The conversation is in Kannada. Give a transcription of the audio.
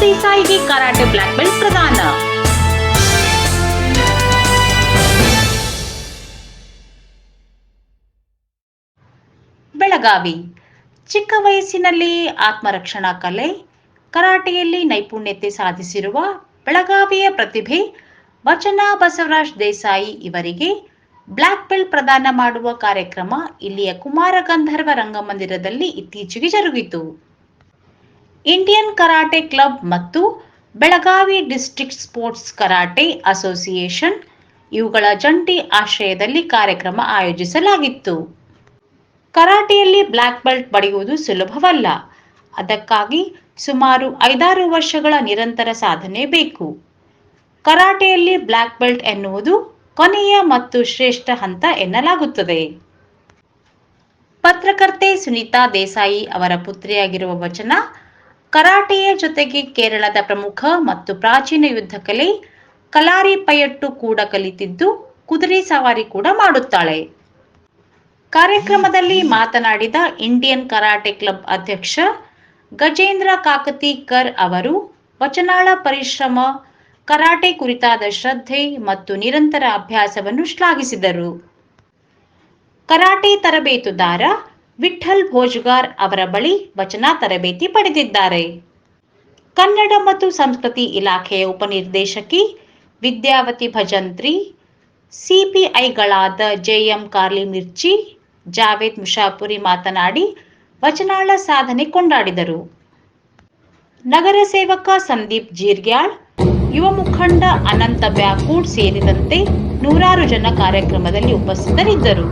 ದೇಸಾಯಿಗೆ ಕರಾಟೆ ಬ್ಲಾಕ್ ಬೆಲ್ಟ್ ಪ್ರದಾನ. ಬೆಳಗಾವಿ ಚಿಕ್ಕ ವಯಸ್ಸಿನಲ್ಲಿ ಆತ್ಮರಕ್ಷಣಾ ಕಲೆ ಕರಾಟೆಯಲ್ಲಿ ನೈಪುಣ್ಯತೆ ಸಾಧಿಸಿರುವ ಬೆಳಗಾವಿಯ ಪ್ರತಿಭೆ ವಚನ ಬಸವರಾಜ್ ದೇಸಾಯಿ ಇವರಿಗೆ ಬ್ಲಾಕ್ ಬೆಲ್ಟ್ ಪ್ರದಾನ ಮಾಡುವ ಕಾರ್ಯಕ್ರಮ ಇಲ್ಲಿಯ ಕುಮಾರ ಗಂಧರ್ವ ರಂಗಮಂದಿರದಲ್ಲಿ ಇತ್ತೀಚೆಗೆ ಜರುಗಿತು. ಇಂಡಿಯನ್ ಕರಾಟೆ ಕ್ಲಬ್ ಮತ್ತು Belagavi district sports karate association ಇವುಗಳ ಜಂಟಿ ಆಶ್ರಯದಲ್ಲಿ ಕಾರ್ಯಕ್ರಮ ಆಯೋಜಿಸಲಾಗಿತ್ತು. ಕರಾಟೆಯಲ್ಲಿ ಬ್ಲಾಕ್ ಬೆಲ್ಟ್ ಪಡೆಯುವುದು ಸುಲಭವಲ್ಲ. ಅದಕ್ಕಾಗಿ ಸುಮಾರು 5-6 ವರ್ಷಗಳ ನಿರಂತರ ಸಾಧನೆ ಬೇಕು. ಕರಾಟೆಯಲ್ಲಿ ಬ್ಲಾಕ್ ಬೆಲ್ಟ್ ಎನ್ನುವುದು ಕೊನೆಯ ಮತ್ತು ಶ್ರೇಷ್ಠ ಹಂತ ಎನ್ನಲಾಗುತ್ತದೆ. ಪತ್ರಕರ್ತೆ ಸುನೀತಾ ದೇಸಾಯಿ ಅವರ ಪುತ್ರಿಯಾಗಿರುವ ವಚನ ಕರಾಟೆಯ ಜೊತೆಗೆ ಕೇರಳದ ಪ್ರಮುಖ ಮತ್ತು ಪ್ರಾಚೀನ ಯುದ್ಧ ಕಲೆ ಕಲಾರಿ ಪಯಟ್ಟು ಕೂಡ ಕಲಿತಿದ್ದು ಕುದುರೆ ಸವಾರಿ ಕೂಡ ಮಾಡುತ್ತಾಳೆ. ಕಾರ್ಯಕ್ರಮದಲ್ಲಿ ಮಾತನಾಡಿದ ಇಂಡಿಯನ್ ಕರಾಟೆ ಕ್ಲಬ್ ಅಧ್ಯಕ್ಷ ಗಜೇಂದ್ರ ಕಾಕತೀಕರ್ ಅವರು ವಚನಾಳ ಪರಿಶ್ರಮ, ಕರಾಟೆ ಕುರಿತಾದ ಶ್ರದ್ಧೆ ಮತ್ತು ನಿರಂತರ ಅಭ್ಯಾಸವನ್ನು ಶ್ಲಾಘಿಸಿದರು. ಕರಾಟೆ ತರಬೇತುದಾರ ವಿಠಲ್ ಭೋಜ್ಗಾರ್ ಅವರ ಬಳಿ ವಚನ ತರಬೇತಿ ಪಡೆದಿದ್ದಾರೆ. ಕನ್ನಡ ಮತ್ತು ಸಂಸ್ಕೃತಿ ಇಲಾಖೆಯ ಉಪನಿರ್ದೇಶಕಿ ವಿದ್ಯಾವತಿ ಭಜಂತ್ರಿ, ಸಿಪಿಐಗಳಾದ ಜೆಎಂ ಕಾರ್ಲಿ ಮಿರ್ಚಿ, ಜಾವೇದ್ ಮುಷಾಪುರಿ ಮಾತನಾಡಿ ವಚನಾಳ ಸಾಧನೆ ಕೊಂಡಾಡಿದರು. ನಗರ ಸೇವಕ ಸಂದೀಪ್ ಜೀರ್ಗ್ಯಾಳ್, ಯುವ ಮುಖಂಡ ಅನಂತ ಬ್ಯಾಕೂಡ್ ಸೇರಿದಂತೆ ನೂರಾರು ಜನ ಕಾರ್ಯಕ್ರಮದಲ್ಲಿ ಉಪಸ್ಥಿತರಿದ್ದರು.